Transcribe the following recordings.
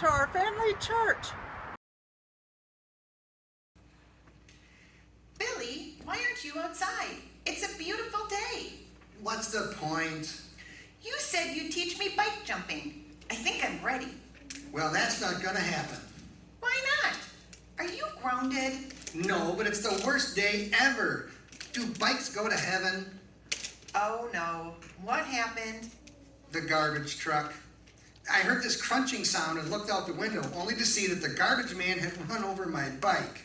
to our family church. Billy, why aren't you outside? It's a beautiful day. What's the point? You said you'd teach me bike jumping. I think I'm ready. Well, that's not gonna happen. Why not? Are you grounded? No, but it's the worst day ever. Do bikes go to heaven? Oh no. What happened? The garbage truck. I heard this crunching sound and looked out the window, only to see that the garbage man had run over my bike.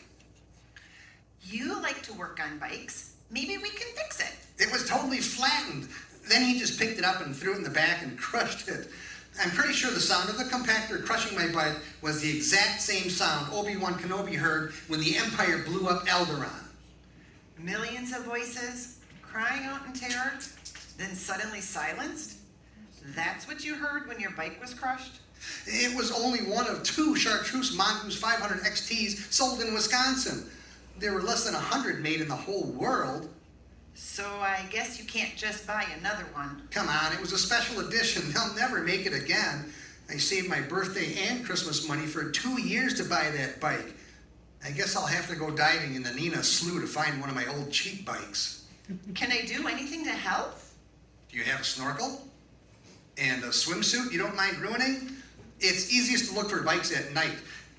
You like to work on bikes. Maybe we can fix it. It was totally flattened. Then he just picked it up and threw it in the back and crushed it. I'm pretty sure the sound of the compactor crushing my bike was the exact same sound Obi-Wan Kenobi heard when the Empire blew up Alderaan. Millions of voices crying out in terror, then suddenly silenced? That's what you heard when your bike was crushed? It was only one of 2 Chartreuse Mongoose 500 XTs sold in Wisconsin. There were less than 100 made in the whole world. So I guess you can't just buy another one. Come on, it was a special edition. They'll never make it again. I saved my birthday and Christmas money for 2 years to buy that bike. I guess I'll have to go diving in the Neenah slough to find one of my old cheap bikes. Can I do anything to help? Do you have a snorkel? And a swimsuit you don't mind ruining? It's easiest to look for bikes at night.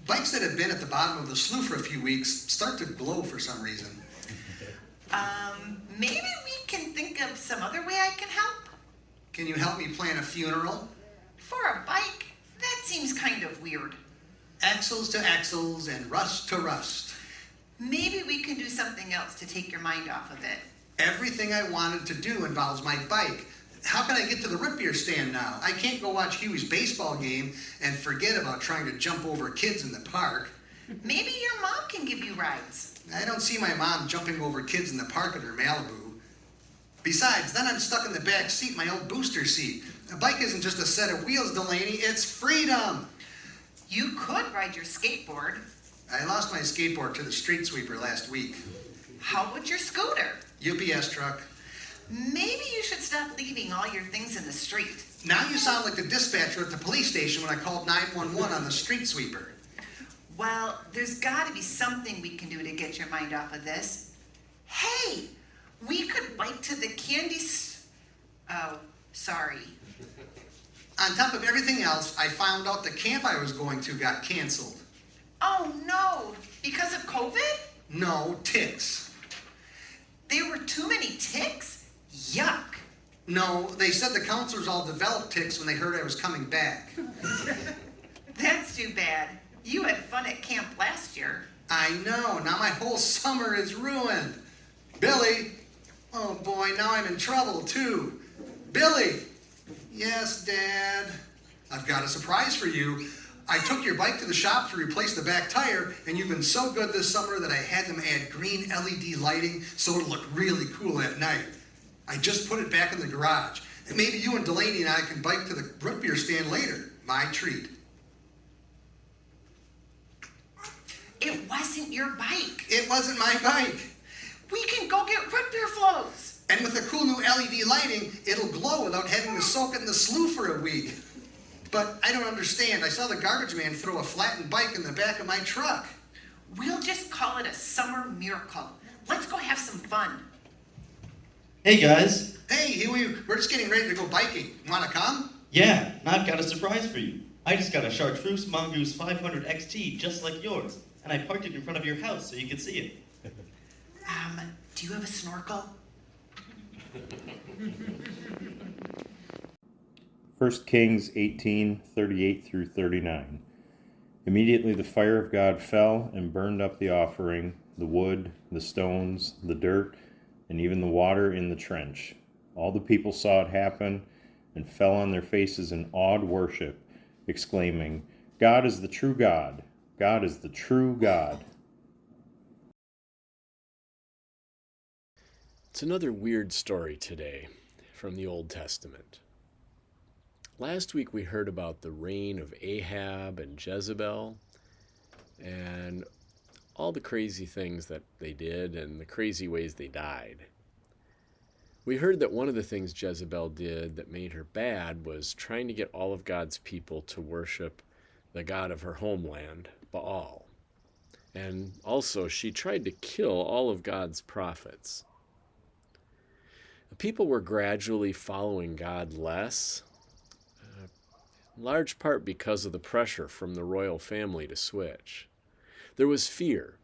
Bikes that have been at the bottom of the slough for a few weeks start to glow for some reason. Maybe we can think of some other way I can help. Can you help me plan a funeral? For a bike? That seems kind of weird. Axles to axles and rust to rust. Maybe we can do something else to take your mind off of it. Everything I wanted to do involves my bike. How can I get to the root beer stand now? I can't go watch Huey's baseball game and forget about trying to jump over kids in the park. Maybe your mom can give you rides. I don't see my mom jumping over kids in the park in her Malibu. Besides, then I'm stuck in the back seat, my old booster seat. A bike isn't just a set of wheels, Delaney, it's freedom! You could ride your skateboard. I lost my skateboard to the street sweeper last week. How about your scooter? UPS truck. Maybe you should stop leaving all your things in the street. Now you sound like the dispatcher at the police station when I called 911 on the street sweeper. Well, there's got to be something we can do to get your mind off of this. Hey, we could bike to the Oh, sorry. On top of everything else, I found out the camp I was going to got canceled. Oh no, because of COVID? No, ticks. There were too many ticks? Yuck. No, they said the counselors all developed ticks when they heard I was coming back. That's too bad. You had fun at camp last year. I know, now my whole summer is ruined. Billy! Oh boy, now I'm in trouble too. Billy! Yes, Dad? I've got a surprise for you. I took your bike to the shop to replace the back tire, and you've been so good this summer that I had them add green LED lighting so it'll look really cool at night. I just put it back in the garage. And maybe you and Delaney and I can bike to the root beer stand later. My treat. It wasn't your bike. It wasn't my bike. We can go get root beer floats. And with the cool new LED lighting, it'll glow without having to soak it in the slough for a week. But I don't understand. I saw the garbage man throw a flattened bike in the back of my truck. We'll just call it a summer miracle. Let's go have some fun. Hey guys. Hey, Huey, we're just getting ready to go biking. Want to come? Yeah, I've got a surprise for you. I just got a Chartreuse Mongoose 500 XT just like yours, and I parked it in front of your house so you could see it. Do you have a snorkel? 1 Kings 18:38 through 39. Immediately the fire of God fell and burned up the offering, the wood, the stones, the dirt, and even the water in the trench. All the people saw it happen and fell on their faces in awed worship, exclaiming, "God is the true God! God is the true God!" It's another weird story today from the Old Testament. Last week we heard about the reign of Ahab and Jezebel and all the crazy things that they did and the crazy ways they died. We heard that one of the things Jezebel did that made her bad was trying to get all of God's people to worship the god of her homeland, Baal. And also, she tried to kill all of God's prophets. People were gradually following God less, in large part because of the pressure from the royal family to switch. There was fear.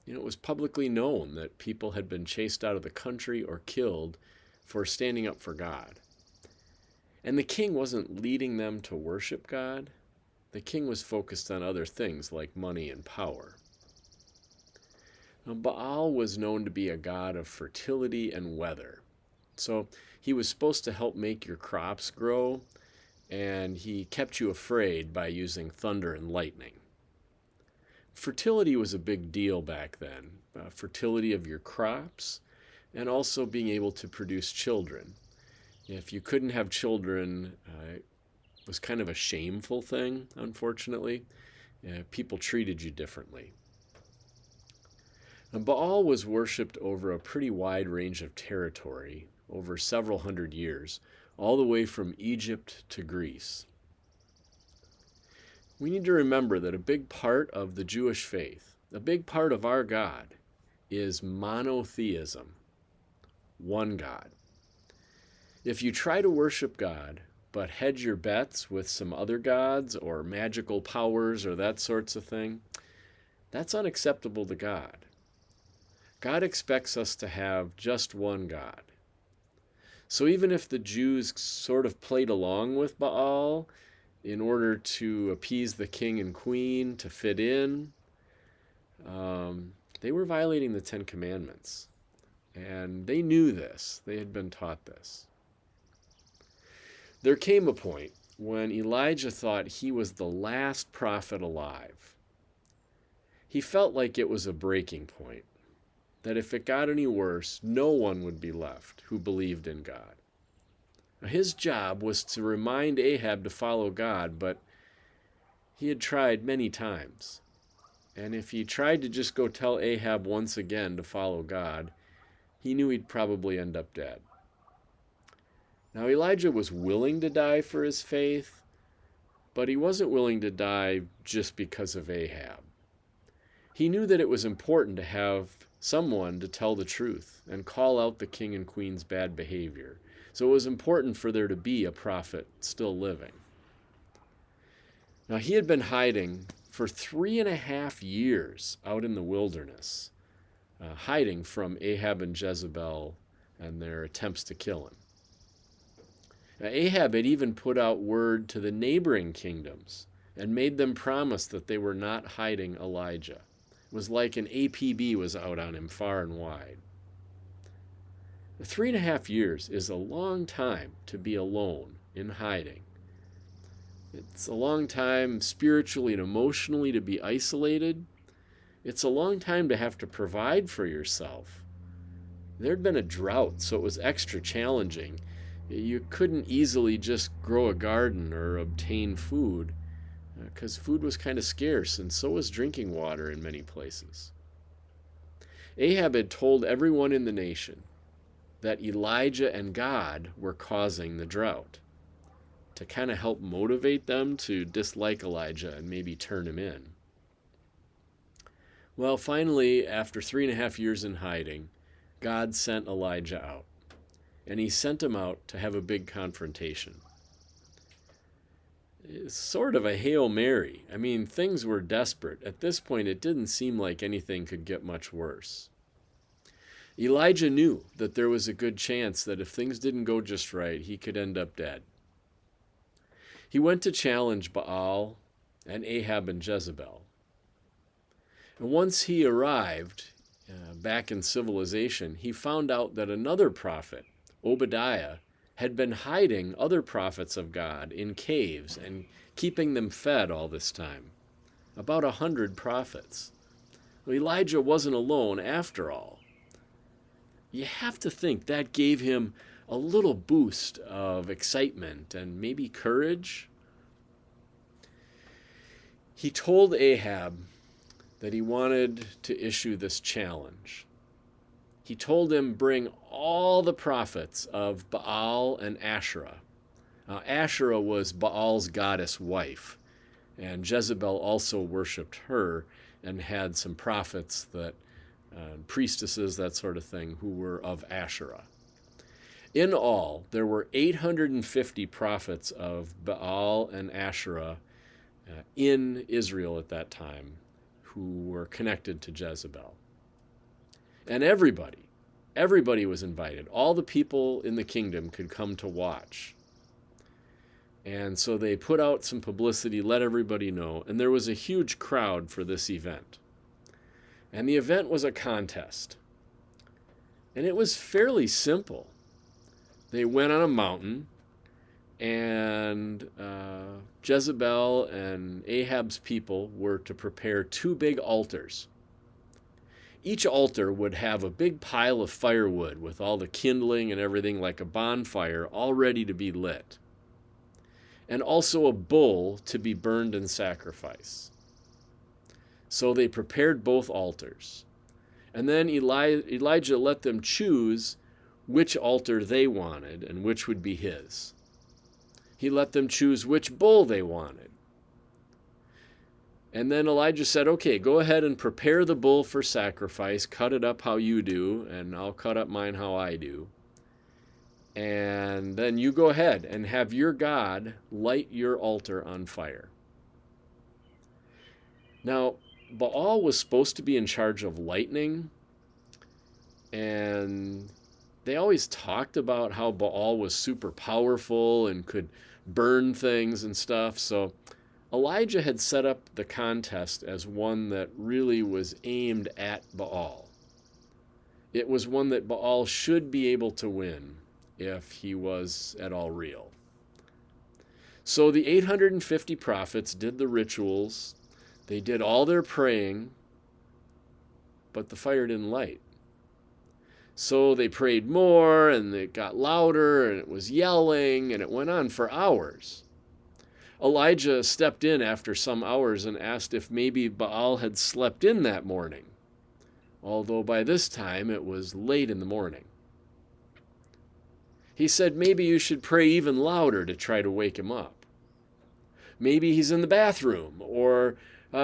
It was publicly known that people had been chased out of the country or killed for standing up for God. And the king wasn't leading them to worship God. The king was focused on other things like money and power. Now, Baal was known to be a god of fertility and weather. So he was supposed to help make your crops grow, and he kept you afraid by using thunder and lightning. Fertility was a big deal back then. Fertility of your crops, and also being able to produce children. If you couldn't have children, it was kind of a shameful thing, unfortunately. People treated you differently. And Baal was worshipped over a pretty wide range of territory over several hundred years, all the way from Egypt to Greece. We need to remember that a big part of the Jewish faith, a big part of our God, is monotheism, one God. If you try to worship God, but hedge your bets with some other gods or magical powers or that sorts of thing, that's unacceptable to God. God expects us to have just one God. So even if the Jews sort of played along with Baal in order to appease the king and queen, to fit in, they were violating the Ten Commandments. And they knew this. They had been taught this. There came a point when Elijah thought he was the last prophet alive. He felt like it was a breaking point, that if it got any worse, no one would be left who believed in God. Now, his job was to remind Ahab to follow God, but he had tried many times. And if he tried to just go tell Ahab once again to follow God, he knew he'd probably end up dead. Now, Elijah was willing to die for his faith, but he wasn't willing to die just because of Ahab. He knew that it was important to have someone to tell the truth and call out the king and queen's bad behavior. So it was important for there to be a prophet still living. Now, he had been hiding for 3.5 years out in the wilderness, hiding from Ahab and Jezebel and their attempts to kill him. Now, Ahab had even put out word to the neighboring kingdoms and made them promise that they were not hiding Elijah. It was like an APB was out on him far and wide. 3.5 years is a long time to be alone in hiding. It's a long time spiritually and emotionally to be isolated. It's a long time to have to provide for yourself. There'd been a drought, so it was extra challenging. You couldn't easily just grow a garden or obtain food, because food was kind of scarce, and so was drinking water in many places. Ahab had told everyone in the nation that Elijah and God were causing the drought, to kind of help motivate them to dislike Elijah and maybe turn him in. Well, finally, after 3.5 years in hiding, God sent Elijah out. And he sent him out to have a big confrontation. It's sort of a Hail Mary. I mean, things were desperate. At this point, it didn't seem like anything could get much worse. Elijah knew that there was a good chance that if things didn't go just right, he could end up dead. He went to challenge Baal and Ahab and Jezebel. And once he arrived back in civilization, he found out that another prophet, Obadiah, had been hiding other prophets of God in caves and keeping them fed all this time. About 100 prophets. Well, Elijah wasn't alone after all. You have to think that gave him a little boost of excitement and maybe courage. He told Ahab that he wanted to issue this challenge. He told him, bring all the prophets of Baal and Asherah. Asherah was Baal's goddess wife, And Jezebel also worshipped her and had some prophets that, priestesses, that sort of thing, who were of Asherah. In all, there were 850 prophets of Baal and Asherah in Israel at that time who were connected to Jezebel. And everybody was invited. All the people in the kingdom could come to watch. And so they put out some publicity, let everybody know, and there was a huge crowd for this event. And the event was a contest. And it was fairly simple. They went on a mountain, and Jezebel and Ahab's people were to prepare 2 big altars. Each altar would have a big pile of firewood with all the kindling and everything, like a bonfire, all ready to be lit. And also a bull to be burned in sacrifice. So they prepared both altars. And then Elijah let them choose which altar they wanted and which would be his. He let them choose which bull they wanted. And then Elijah said, okay, go ahead and prepare the bull for sacrifice, cut it up how you do, and I'll cut up mine how I do. And then you go ahead and have your God light your altar on fire. Now, Baal was supposed to be in charge of lightning, and they always talked about how Baal was super powerful and could burn things and stuff. So Elijah had set up the contest as one that really was aimed at Baal. It was one that Baal should be able to win if he was at all real. So the 850 prophets did the rituals. They did all their praying, but the fire didn't light. So they prayed more, and it got louder, and it was yelling, and it went on for hours. Elijah stepped in after some hours and asked if maybe Baal had slept in that morning, although by this time it was late in the morning. He said maybe you should pray even louder to try to wake him up. Maybe he's in the bathroom, or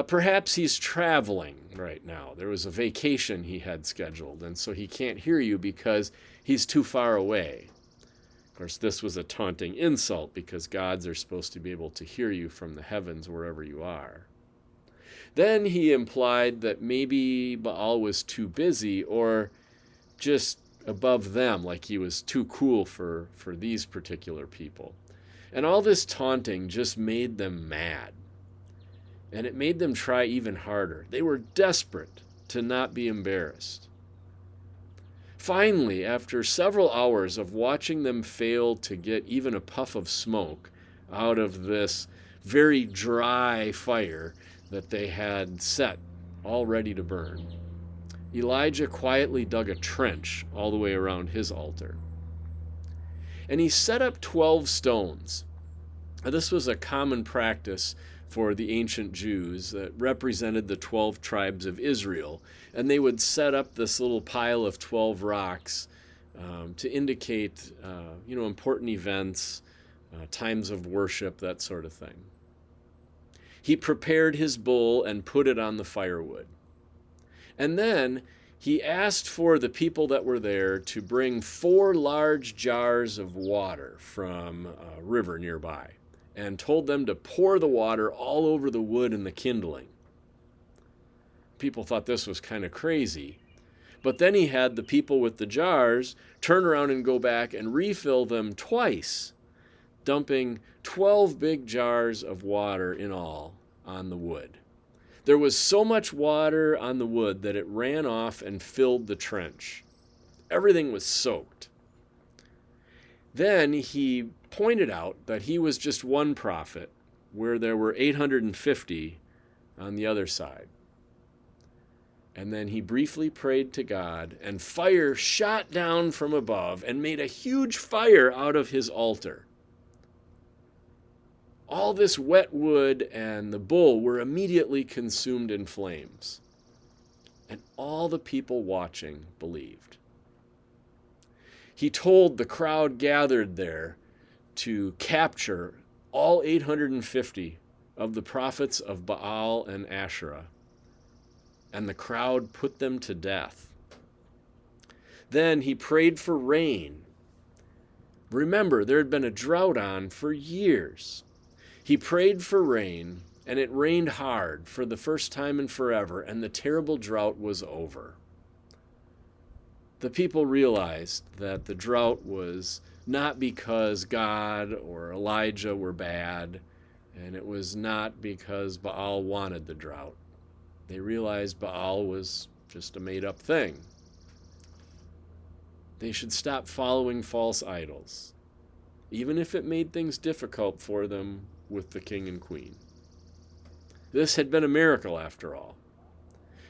perhaps he's traveling right now. There was a vacation he had scheduled, and so he can't hear you because he's too far away. Of course, this was a taunting insult because gods are supposed to be able to hear you from the heavens wherever you are. Then he implied that maybe Baal was too busy or just above them, like he was too cool for these particular people. And all this taunting just made them mad. And it made them try even harder. They were desperate to not be embarrassed. Finally, after several hours of watching them fail to get even a puff of smoke out of this very dry fire that they had set all ready to burn, Elijah quietly dug a trench all the way around his altar. And he set up 12 stones. Now, this was a common practice for the ancient Jews that represented the 12 tribes of Israel. And they would set up this little pile of 12 rocks to indicate important events, times of worship, that sort of thing. He prepared his bull and put it on the firewood. And then he asked for the people that were there to bring 4 large jars of water from a river nearby, and told them to pour the water all over the wood and the kindling. People thought this was kind of crazy. But then he had the people with the jars turn around and go back and refill them twice, dumping 12 big jars of water in all on the wood. There was so much water on the wood that it ran off and filled the trench. Everything was soaked. Then he pointed out that he was just one prophet, where there were 850 on the other side. And then he briefly prayed to God, and fire shot down from above and made a huge fire out of his altar. All this wet wood and the bull were immediately consumed in flames. And all the people watching believed. He told the crowd gathered there to capture all 850 of the prophets of Baal and Asherah, and the crowd put them to death. Then he prayed for rain. Remember, there had been a drought on for years. He prayed for rain, and it rained hard for the first time in forever, and the terrible drought was over. The people realized that the drought was not because God or Elijah were bad, and it was not because Baal wanted the drought. They realized Baal was just a made-up thing. They should stop following false idols, even if it made things difficult for them with the king and queen. This had been a miracle after all.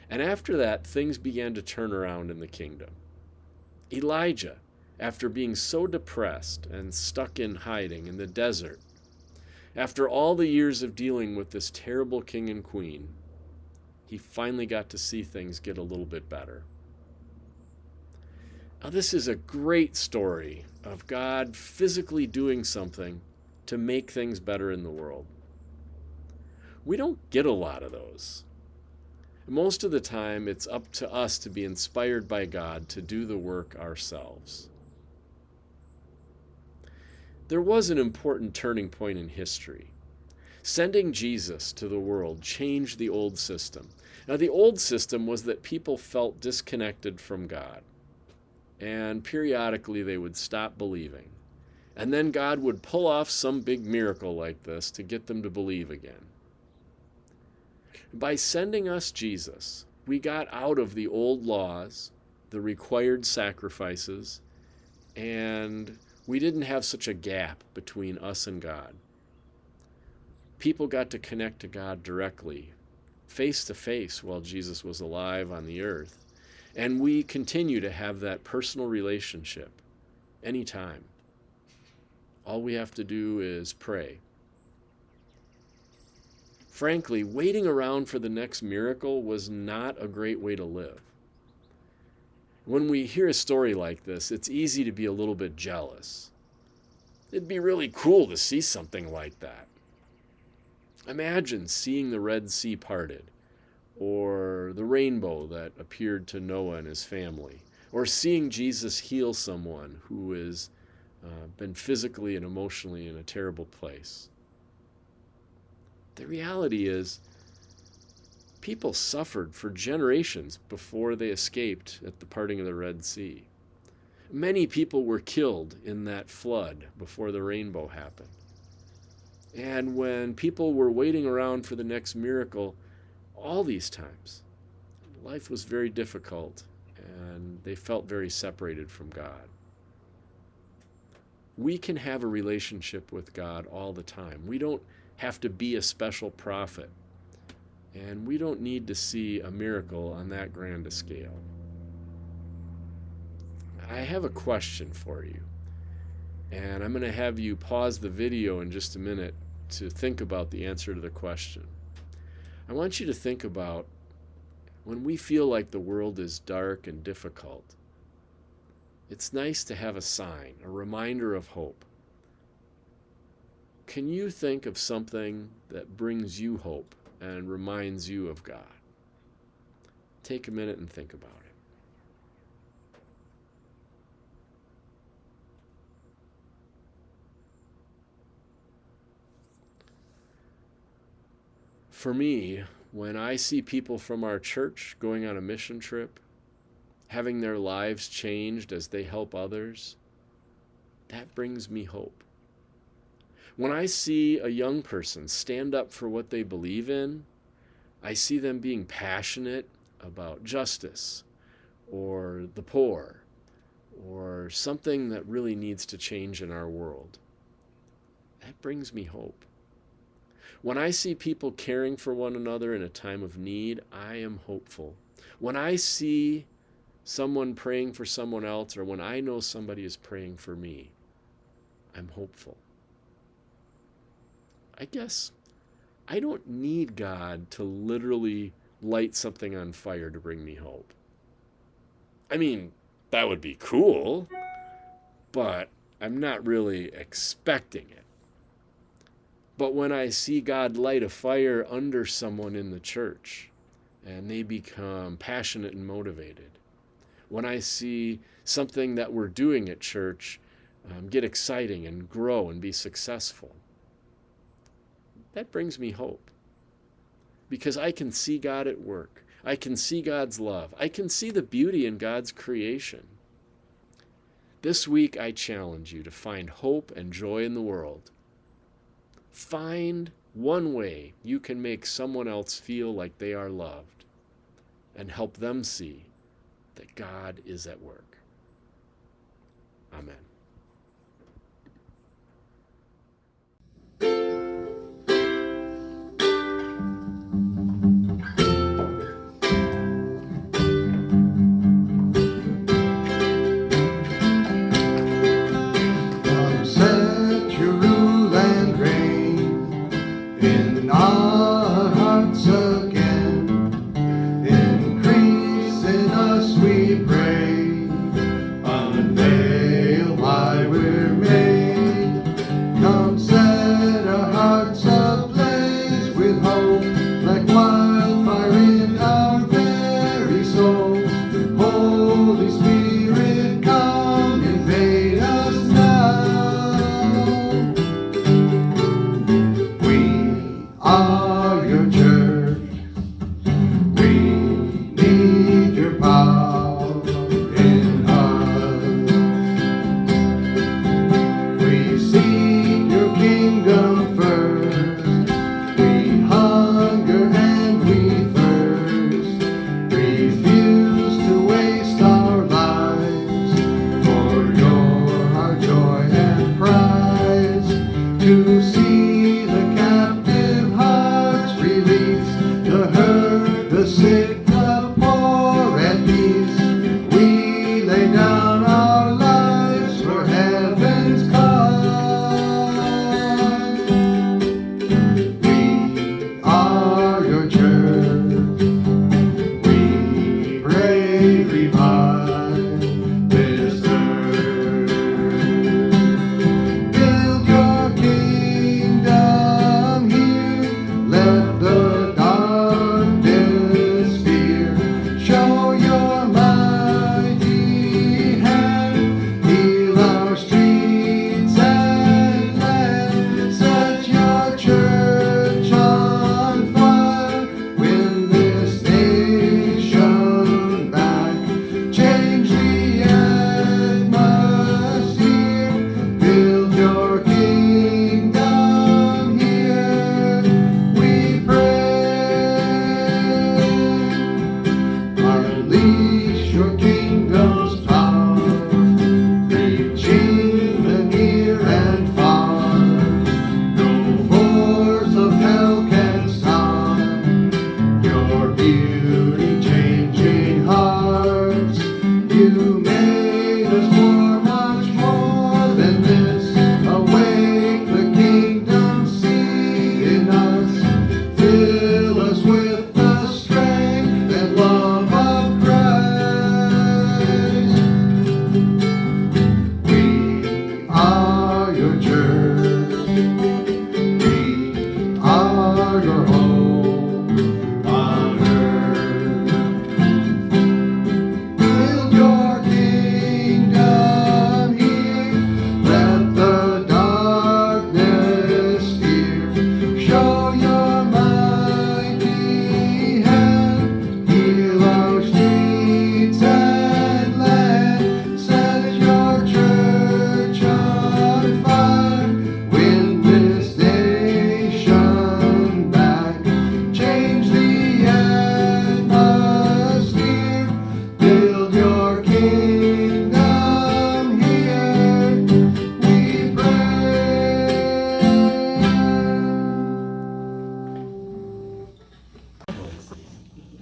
And after that, things began to turn around in the kingdom. Elijah, after being so depressed and stuck in hiding in the desert, after all the years of dealing with this terrible king and queen, he finally got to see things get a little bit better. Now, this is a great story of God physically doing something to make things better in the world. We don't get a lot of those. Most of the time, it's up to us to be inspired by God to do the work ourselves. There was an important turning point in history. Sending Jesus to the world changed the old system. Now, the old system was that people felt disconnected from God, and periodically they would stop believing. And then God would pull off some big miracle like this to get them to believe again. By sending us Jesus, we got out of the old laws, the required sacrifices, and we didn't have such a gap between us and God. People got to connect to God directly, face to face, while Jesus was alive on the earth. And we continue to have that personal relationship anytime. All we have to do is pray. Frankly, waiting around for the next miracle was not a great way to live. When we hear a story like this, it's easy to be a little bit jealous. It'd be really cool to see something like that. Imagine seeing the Red Sea parted, or the rainbow that appeared to Noah and his family, or seeing Jesus heal someone who has been physically and emotionally in a terrible place. The reality is, people suffered for generations before they escaped at the parting of the Red Sea. Many people were killed in that flood before the rainbow happened. And when people were waiting around for the next miracle, all these times, life was very difficult and they felt very separated from God. We can have a relationship with God all the time. We don't have to be a special prophet, and we don't need to see a miracle on that grand a scale. I have a question for you, and I'm going to have you pause the video in just a minute to think about the answer to the question. I want you to think about when we feel like the world is dark and difficult. It's nice to have a sign, a reminder of hope. Can you think of something that brings you hope and reminds you of God? Take a minute and think about it. For me, when I see people from our church going on a mission trip, having their lives changed as they help others, that brings me hope. When I see a young person stand up for what they believe in, I see them being passionate about justice or the poor or something that really needs to change in our world. That brings me hope. When I see people caring for one another in a time of need, I am hopeful. When I see someone praying for someone else, or when I know somebody is praying for me, I'm hopeful. I guess I don't need God to literally light something on fire to bring me hope. I mean, that would be cool, but I'm not really expecting it. But when I see God light a fire under someone in the church and they become passionate and motivated, when I see something that we're doing at church get exciting and grow and be successful, that brings me hope. Because I can see God at work. I can see God's love. I can see the beauty in God's creation. This week I challenge you to find hope and joy in the world. Find one way you can make someone else feel like they are loved and help them see that God is at work. Amen.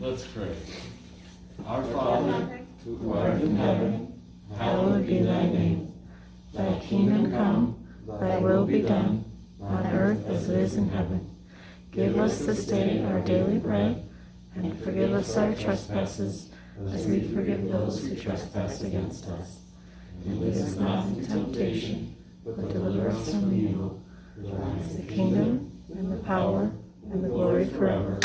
Let's pray. Our Father, who art in heaven, hallowed be thy name. Thy kingdom come, thy will be done, on earth as it is in heaven. Give us this day our daily bread, and forgive us our trespasses, as we forgive those who trespass against us. And lead us not into temptation, but deliver us from evil. For thine is the kingdom, power, and the glory forever.